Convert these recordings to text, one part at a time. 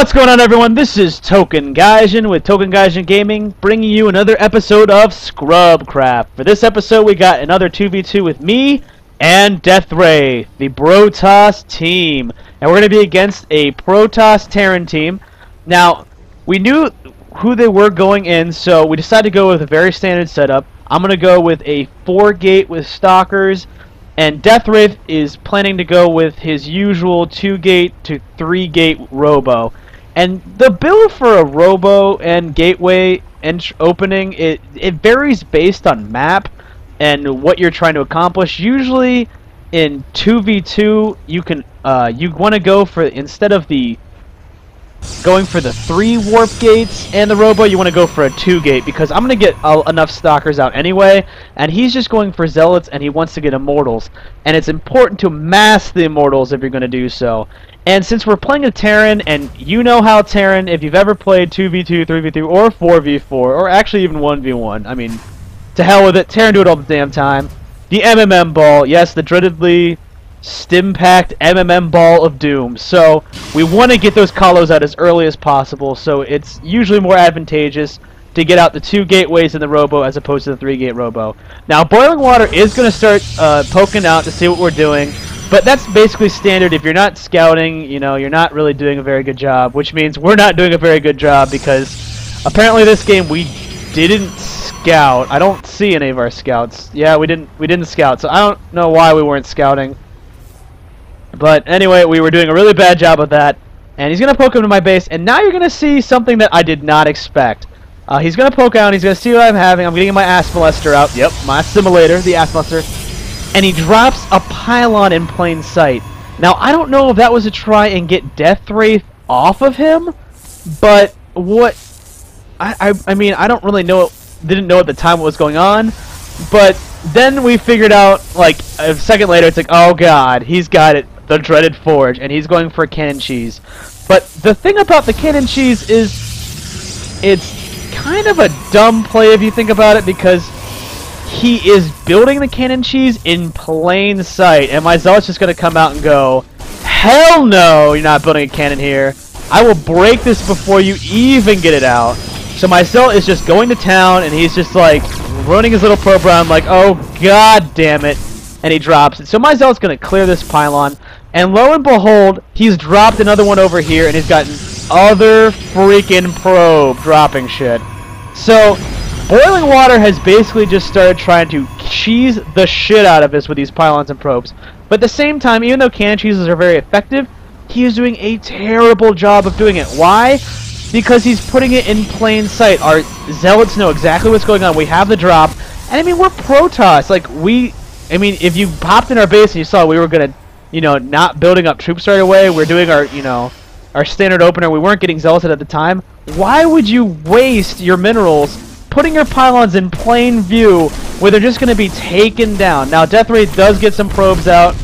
What's going on, everyone? This is Token Gaijin with Token Gaijin Gaming, bringing you another episode of Scrubcraft. For this episode, we got another 2v2 with me and Deathwraith, the Brotoss team. And we're going to be against a Protoss Terran team. Now, we knew who they were going in, so we decided to go with a very standard setup. I'm going to go with a 4-gate with Stalkers, and Deathwraith is planning to go with his usual 2-gate to 3-gate Robo. And the build for a Robo and gateway opening, it varies based on map and what you're trying to accomplish. Usually in 2v2 you want to go for, instead of going for the 3 warp gates and the Robo, you want to go for a 2-gate, because I'm going to get enough Stalkers out anyway, and he's just going for Zealots and he wants to get Immortals. And it's important to mass the Immortals if you're going to do so. And since we're playing a Terran, and you know how Terran, if you've ever played 2v2, 3v3, or 4v4, or actually even 1v1, I mean, to hell with it, Terran do it all the damn time. The MMM ball, yes, the dreadedly stim-packed MMM ball of doom. So we want to get those colos out as early as possible, so it's usually more advantageous to get out the 2 gateways in the Robo as opposed to the 3-gate Robo. Now, Boiling Water is going to start poking out to see what we're doing, but that's basically standard. If you're not scouting, you know, you're not really doing a very good job, which means we're not doing a very good job, because apparently this game we didn't scout. I don't see any of our scouts. Yeah, we didn't scout, so I don't know why we weren't scouting. But anyway, we were doing a really bad job of that, and he's going to poke him to my base, and now you're going to see something that I did not expect. He's going to poke out, he's going to see what I'm having. I'm getting my Ass Molester out. Yep, my simulator, the Ass Molester. And he drops a pylon in plain sight. Now, I don't know if that was to try and get Deathwraith off of him, but what... I mean, I don't really know, didn't know at the time what was going on, but then we figured out, like, a second later, it's like, oh god, he's got it, the dreaded Forge, and he's going for Cannon Cheese. But the thing about the Cannon Cheese is, it's kind of a dumb play if you think about it, because he is building the Cannon Cheese in plain sight, and my Zealot's just going to come out and go, hell no, you're not building a cannon here. I will break this before you even get it out. So my Zealot is just going to town, and he's just like running his little probe around like, oh god damn it, and he drops it. So my Zealot's going to clear this pylon, and lo and behold, he's dropped another one over here, and he's got other freaking probe dropping shit. So Boiling Water has basically just started trying to cheese the shit out of us with these pylons and probes. But at the same time, even though cannon cheeses are very effective, he is doing a terrible job of doing it. Why? Because he's putting it in plain sight. Our Zealots know exactly what's going on. We have the drop. And I mean, we're Protoss. Like, I mean, if you popped in our base and you saw we were going to, you know, not building up troops right away, we're doing our, you know, our standard opener, we weren't getting Zealots at the time, why would you waste your minerals putting your pylons in plain view where they're just going to be taken down? Now, Deathwraith does get some probes out.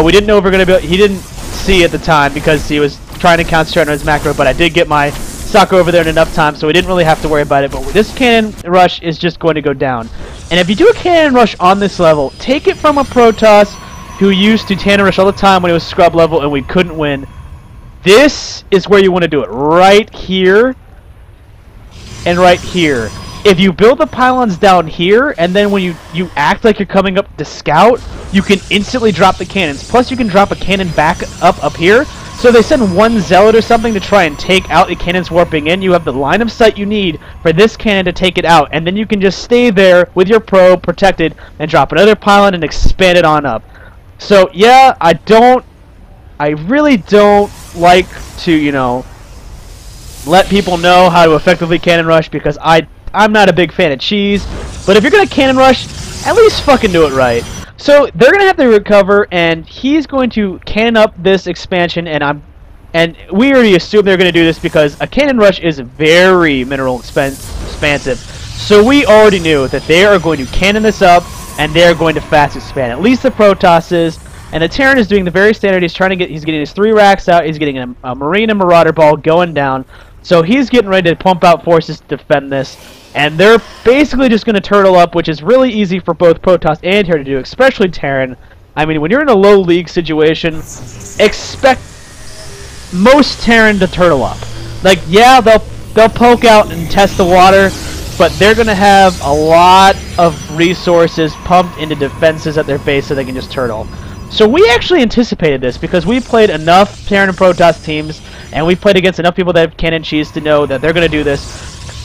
We didn't know if we were going to be... He didn't see at the time because he was trying to concentrate on his macro, but I did get my Stalker over there in enough time, so we didn't really have to worry about it. But this cannon rush is just going to go down. And if you do a cannon rush on this level, take it from a Protoss who used to cannon rush all the time when he was scrub level and we couldn't win. This is where you want to do it. Right here and right here. If you build the pylons down here, and then when you act like you're coming up to scout, you can instantly drop the cannons. Plus, you can drop a cannon back up here. So they send one Zealot or something to try and take out the cannons warping in. You have the line of sight you need for this cannon to take it out. And then you can just stay there with your probe protected and drop another pylon and expand it on up. So, yeah, I really don't like to, you know, let people know how to effectively cannon rush, because I'm not a big fan of cheese. But if you're going to cannon rush, at least fucking do it right. So they're going to have to recover, and he's going to cannon up this expansion, and we already assumed they're going to do this because a cannon rush is very mineral expansive. So we already knew that they are going to cannon this up, and they're going to fast expand. At least the Protoss is. And the Terran is doing the very standard. He's getting his 3 racks out. He's getting a Marine and Marauder ball going down. So he's getting ready to pump out forces to defend this. And they're basically just going to turtle up, which is really easy for both Protoss and Terran to do, especially Terran. I mean, when you're in a low league situation, expect most Terran to turtle up. Like, yeah, they'll poke out and test the water, but they're gonna have a lot of resources pumped into defenses at their base so they can just turtle. So we actually anticipated this because we played enough Terran and Protoss teams, and we played against enough people that have cannon cheese to know that they're gonna do this.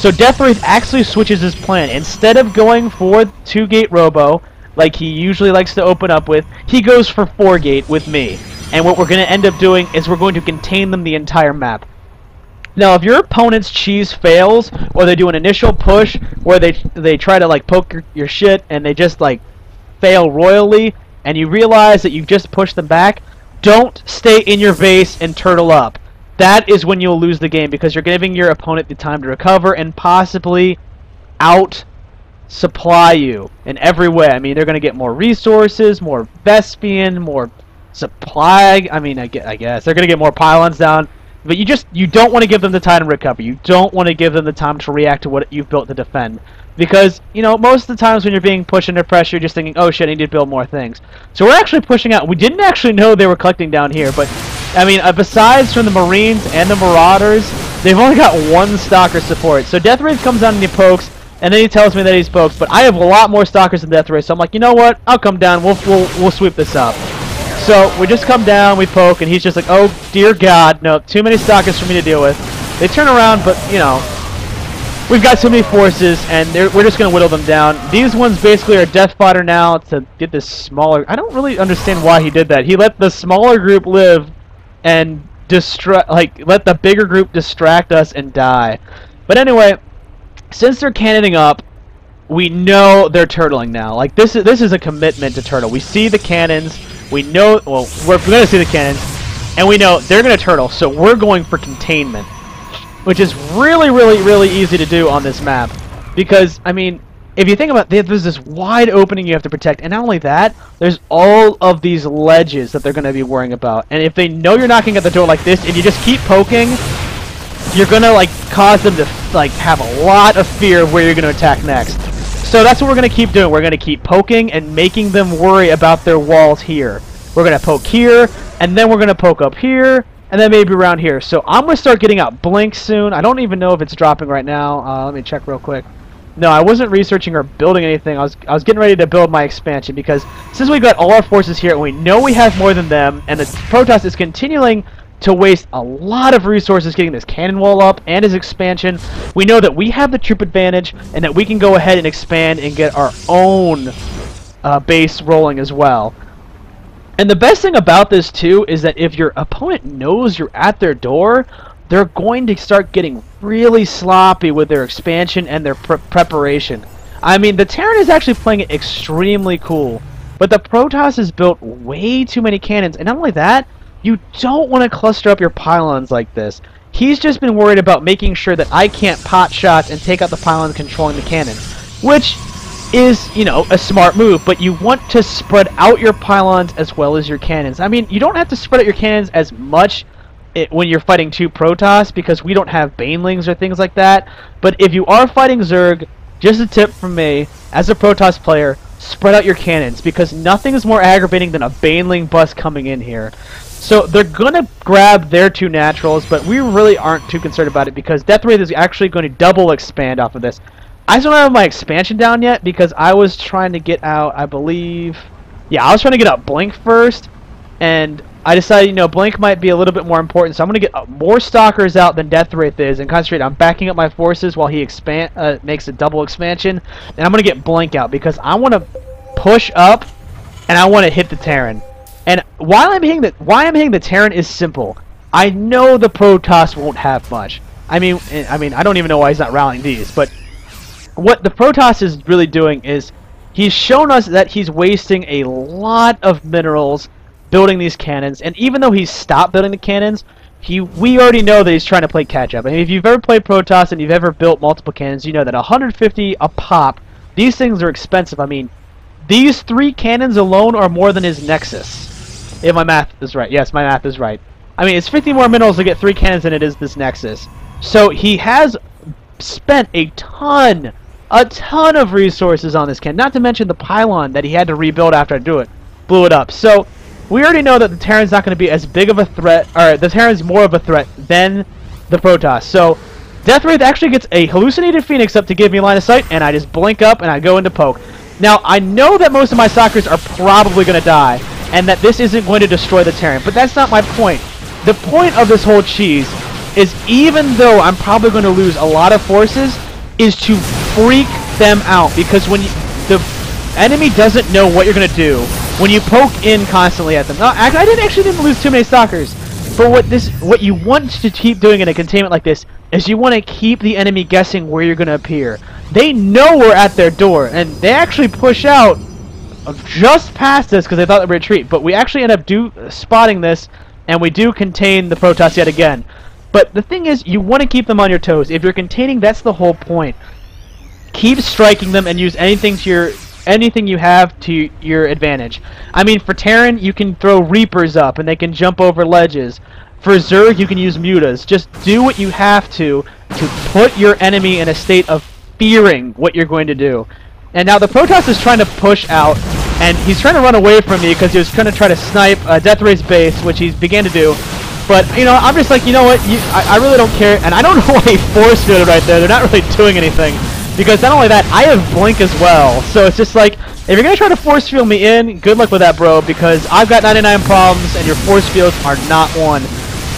So Deathwraith actually switches his plan. Instead of going for 2-gate robo, like he usually likes to open up with, he goes for 4-gate with me. And what we're going to end up doing is we're going to contain them the entire map. Now, if your opponent's cheese fails, or they do an initial push, where they try to like poke your shit, and they just like fail royally, and you realize that you've just pushed them back, don't stay in your base and turtle up. That is when you'll lose the game, because you're giving your opponent the time to recover and possibly out-supply you in every way. I mean, they're going to get more resources, more Vespian, more supply. I mean, I guess. They're going to get more pylons down. But you don't want to give them the time to recover. You don't want to give them the time to react to what you've built to defend. Because, you know, most of the times when you're being pushed under pressure, you're just thinking, oh shit, I need to build more things. So we're actually pushing out. We didn't actually know they were collecting down here, but I mean, besides from the Marines and the Marauders, they've only got one Stalker support. So Deathwraith comes down and he pokes, and then he tells me that he's pokes. But I have a lot more Stalkers than Deathwraith, so I'm like, you know what? I'll come down. We'll sweep this up. So we just come down, we poke, and he's just like, oh dear God, no, too many Stalkers for me to deal with. They turn around, but you know, we've got so many forces, and we're just gonna whittle them down. These ones basically are death fodder now to get this smaller. I don't really understand why he did that. He let the smaller group live and let the bigger group distract us and die. But anyway, since they're cannoning up, we know they're turtling now. Like this is a commitment to turtle. We see the cannons. We know, well, we're gonna see the cannons, and we know they're gonna turtle. So we're going for containment, which is really easy to do on this map, because I mean, if you think about it, there's this wide opening you have to protect, and not only that, there's all of these ledges that they're going to be worrying about. And if they know you're knocking at the door like this, and you just keep poking, you're going to like cause them to like have a lot of fear of where you're going to attack next. So that's what we're going to keep doing. We're going to keep poking and making them worry about their walls here. We're going to poke here, and then we're going to poke up here, and then maybe around here. So I'm going to start getting out Blink soon. I don't even know if it's dropping right now. Let me check real quick. No, I wasn't researching or building anything. I was getting ready to build my expansion, because since we've got all our forces here and we know we have more than them, and the Protoss is continuing to waste a lot of resources getting this cannon wall up and his expansion, we know that we have the troop advantage and that we can go ahead and expand and get our own base rolling as well. And the best thing about this too is that if your opponent knows you're at their door, they're going to start getting really sloppy with their expansion and their preparation. I mean, the Terran is actually playing it extremely cool, but the Protoss has built way too many cannons, and not only that, you don't want to cluster up your pylons like this. He's just been worried about making sure that I can't pot shots and take out the pylons controlling the cannon, which is, you know, a smart move, but you want to spread out your pylons as well as your cannons. I mean, you don't have to spread out your cannons as much when you're fighting two Protoss, because we don't have Banelings or things like that. But if you are fighting Zerg, just a tip from me, as a Protoss player, spread out your cannons, because nothing is more aggravating than a Baneling bus coming in here. So they're going to grab their two naturals, but we really aren't too concerned about it, because Deathwraith is actually going to double expand off of this. I still don't have my expansion down yet, because I was trying to get out, I believe... Yeah, I was trying to get out Blink first, and I decided, you know, Blink might be a little bit more important, so I'm going to get more Stalkers out than Deathwraith is and concentrate on backing up my forces while he makes a double expansion. And I'm going to get Blink out because I want to push up and I want to hit the Terran. And why I'm hitting the Terran is simple. I know the Protoss won't have much. I mean, I don't even know why he's not rallying these, but what the Protoss is really doing is he's shown us that he's wasting a lot of minerals building these cannons, and even though he's stopped building the cannons, we already know that he's trying to play catch up. I mean, if you've ever played Protoss and you've ever built multiple cannons, you know that 150 a pop, these things are expensive. I mean, these 3 cannons alone are more than his Nexus. If my math is right. Yes, my math is right. I mean, it's 50 more minerals to get 3 cannons than it is this Nexus. So he has spent a ton of resources on this cannon, not to mention the pylon that he had to rebuild after I blew it up. So we already know that the Terran's not going to be as big of a threat, or the Terran's more of a threat than the Protoss. So Deathwraith actually gets a hallucinated Phoenix up to give me line of sight, and I just blink up and I go into poke. Now, I know that most of my stalkers are probably going to die, and that this isn't going to destroy the Terran, but that's not my point. The point of this whole cheese is, even though I'm probably going to lose a lot of forces, is to freak them out, because when the enemy doesn't know what you're going to do, when you poke in constantly at them. No, I didn't lose too many stalkers, but what you want to keep doing in a containment like this is you want to keep the enemy guessing where you're going to appear. They know we're at their door, and they actually push out just past us because they thought they would retreat, but we actually end up spotting this, and we do contain the Protoss yet again. But the thing is, you want to keep them on your toes. If you're containing, that's the whole point. Keep striking them and use anything you have to your advantage. I mean, for Terran, you can throw Reapers up and they can jump over ledges. For Zerg, you can use Mutas. Just do what you have to put your enemy in a state of fearing what you're going to do. And now the Protoss is trying to push out, and he's trying to run away from me because he was going to try to snipe Deathwraith's base, which he began to do. But, you know, I'm just like, you know what, I really don't care, and I don't know why he force fielded right there. They're not really doing anything. Because not only that, I have Blink as well. So it's just like, if you're going to try to force field me in, good luck with that, bro, because I've got 99 problems, and your force fields are not one.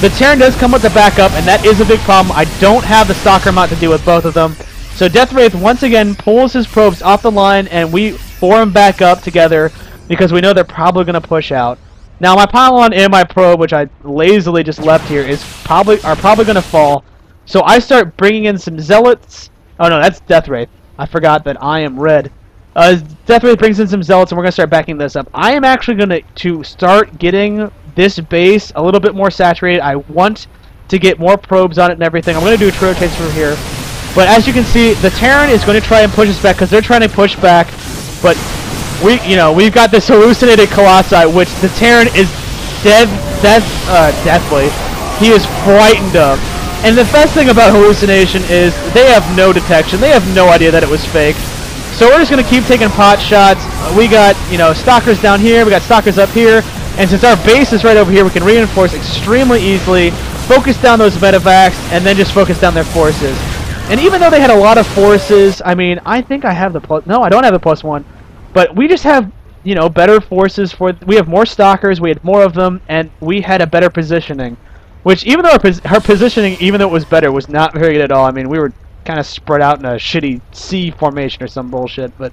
The Terran does come with the backup, and that is a big problem. I don't have the Stalker mount to deal with both of them. So Deathwraith once again pulls his probes off the line, and we form back up together because we know they're probably going to push out. Now my pylon and my probe, which I lazily just left here, are probably going to fall. So I start bringing in some zealots. Oh no, that's Deathwraith. I forgot that I am red. Deathwraith brings in some zealots, and we're going to start backing this up. I am actually going to start getting this base a little bit more saturated. I want to get more probes on it and everything. I'm going to do a rotates from here. But as you can see, the Terran is going to try and push us back because they're trying to push back. But we've got this hallucinated Colossi, which the Terran is deathly. He is frightened of. And the best thing about hallucination is they have no detection. They have no idea that it was fake. So we're just going to keep taking pot shots. We got, stalkers down here. We got stalkers up here. And since our base is right over here, we can reinforce extremely easily, focus down those medevacs, and then just focus down their forces. And even though they had a lot of forces, I mean, I think I have the plus... No, I don't have the +1. But we just have, better forces for... We have more stalkers, we had more of them, and we had a better positioning. Which, even though our positioning, even though it was better, was not very good at all. I mean, we were kind of spread out in a shitty C formation or some bullshit. But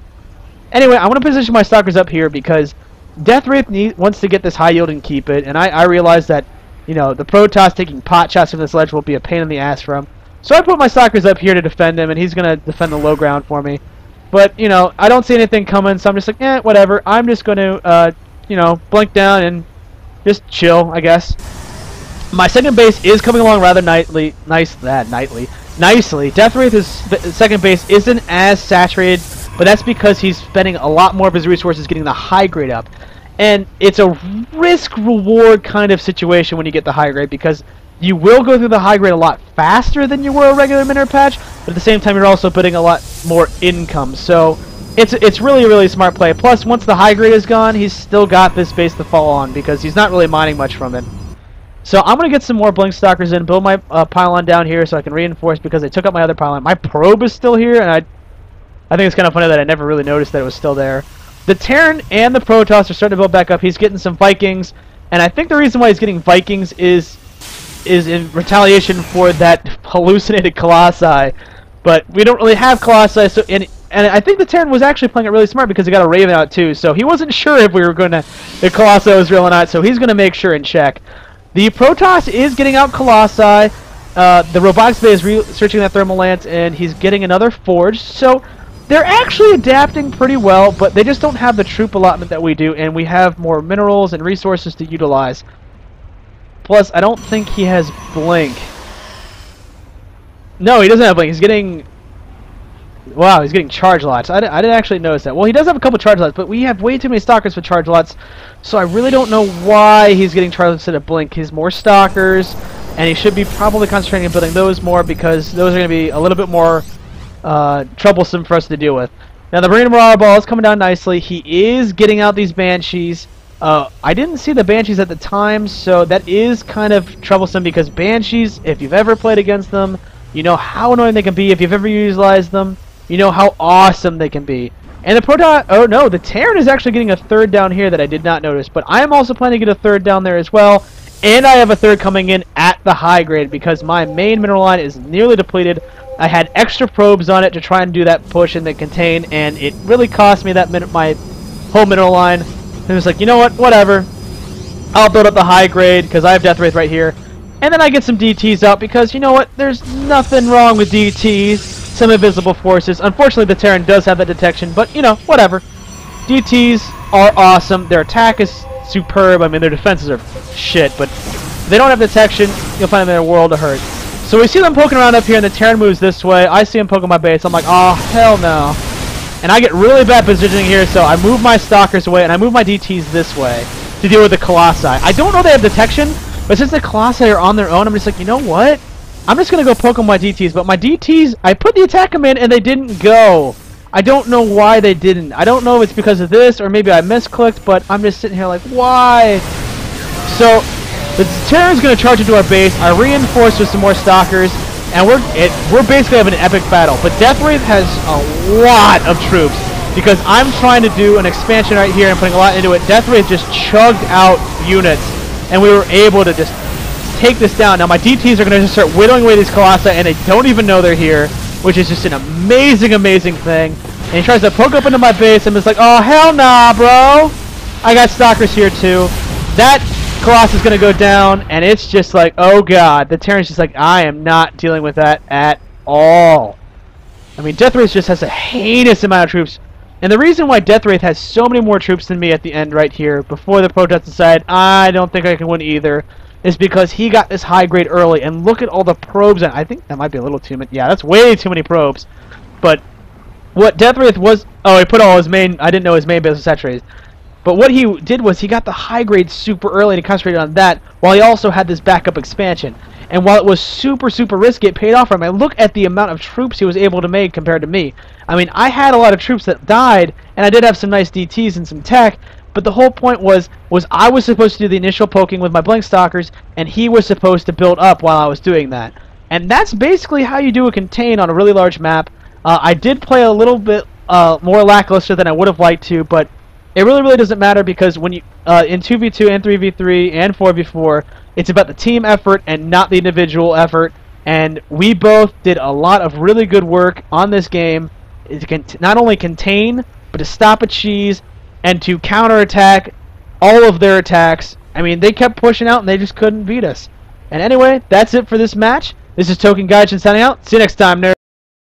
anyway, I want to position my stalkers up here because Deathwraith wants to get this high yield and keep it. And I realize that, the Protoss taking pot shots from this ledge will be a pain in the ass for him. So I put my stalkers up here to defend him, and he's going to defend the low ground for me. But, I don't see anything coming, so I'm just like, whatever. I'm just going to, blink down and just chill, I guess. My second base is coming along rather nicely. Deathwraith's second base isn't as saturated, but that's because he's spending a lot more of his resources getting the high grade up. And it's a risk-reward kind of situation when you get the high grade, because you will go through the high grade a lot faster than you were a regular mineral patch, but at the same time you're also putting a lot more income. So it's really a really smart play. Plus, once the high grade is gone, he's still got this base to fall on because he's not really mining much from it. So I'm going to get some more Blink Stalkers in, build my pylon down here so I can reinforce because they took out my other pylon. My probe is still here, and I think it's kind of funny that I never really noticed that it was still there. The Terran and the Protoss are starting to build back up. He's getting some Vikings, and I think the reason why he's getting Vikings is in retaliation for that hallucinated Colossi. But we don't really have Colossi, so and I think the Terran was actually playing it really smart because he got a Raven out too, so he wasn't sure if the Colossi was real or not, so he's going to make sure and check. The Protoss is getting out Colossi. The Robotics Bay is researching that Thermal Lance, and he's getting another Forge. So they're actually adapting pretty well, but they just don't have the troop allotment that we do, and we have more minerals and resources to utilize. Plus, I don't think he has Blink. No, he doesn't have Blink. He's getting... Wow, he's getting charge lots. I didn't actually notice that. Well, he does have a couple charge lots, but we have way too many stalkers for charge lots, so I really don't know why he's getting charge lots instead of Blink. He's more stalkers, and he should be probably concentrating on building those more because those are going to be a little bit more troublesome for us to deal with. Now, the Marine Marauder Ball is coming down nicely. He is getting out these Banshees. I didn't see the Banshees at the time, so that is kind of troublesome because Banshees, if you've ever played against them, you know how annoying they can be. If you've ever utilized them, you know how awesome they can be. And the Protoss, oh no, the Terran is actually getting a third down here that I did not notice, but I am also planning to get a third down there as well. And I have a third coming in at the high grade because my main mineral line is nearly depleted. I had extra probes on it to try and do that push in the contain, and it really cost me that my whole mineral line. And it was like, you know what, whatever. I'll build up the high grade because I have Deathwraith right here. And then I get some DTs out because, you know what, there's nothing wrong with DTs. Some invisible forces. Unfortunately, the Terran does have that detection, but, you know, whatever. DTs are awesome. Their attack is superb. I mean, their defenses are shit, but if they don't have detection, you'll find them in a world of hurt. So we see them poking around up here, and the Terran moves this way. I see him poking my base. I'm like, oh, hell no. And I get really bad positioning here, so I move my Stalkers away, and I move my DTs this way to deal with the Colossi. I don't know they have detection, but since the Colossi are on their own, I'm just like, you know what? I'm just going to go poke on my DTs, but my DTs, I put the attack command and they didn't go. I don't know why they didn't. I don't know if it's because of this or maybe I misclicked, but I'm just sitting here like, why? So, the Terran's going to charge into our base. I reinforce with some more Stalkers, and we're basically having an epic battle. But Deathwraith has a lot of troops because I'm trying to do an expansion right here and putting a lot into it. Deathwraith just chugged out units, and we were able to just take this down. Now my DTs are going to just start whittling away these Colossi, and they don't even know they're here, which is just an amazing, amazing thing. And he tries to poke up into my base, and it's like, oh, hell nah, bro. I got Stalkers here, too. That Colossus is going to go down, and it's just like, oh, God. The Terran's just like, I am not dealing with that at all. I mean, Deathwraith just has a heinous amount of troops. And the reason why Deathwraith has so many more troops than me at the end right here, before the Protoss decide, I don't think I can win either, is because he got this high grade early, and look at all the probes. And I think that might be a little too many. Yeah, that's way too many probes. But what Deathwraith was, oh, he put all his main, I didn't know his main base was saturated. But what he did was he got the high grade super early and he concentrated on that, while he also had this backup expansion. And while it was super, super risky, it paid off for him. And look at the amount of troops he was able to make compared to me. I mean, I had a lot of troops that died, and I did have some nice DTs and some tech, but the whole point was I was supposed to do the initial poking with my Blink Stalkers, and he was supposed to build up while I was doing that. And that's basically how you do a contain on a really large map. I did play a little bit more lackluster than I would have liked to, but it really, really doesn't matter because when you in 2v2 and 3v3 and 4v4, it's about the team effort and not the individual effort. And we both did a lot of really good work on this game to not only contain, but to stop a cheese and to counterattack all of their attacks. I mean, they kept pushing out and they just couldn't beat us. And anyway, that's it for this match. This is Token Gaijin signing out. See you next time, nerds.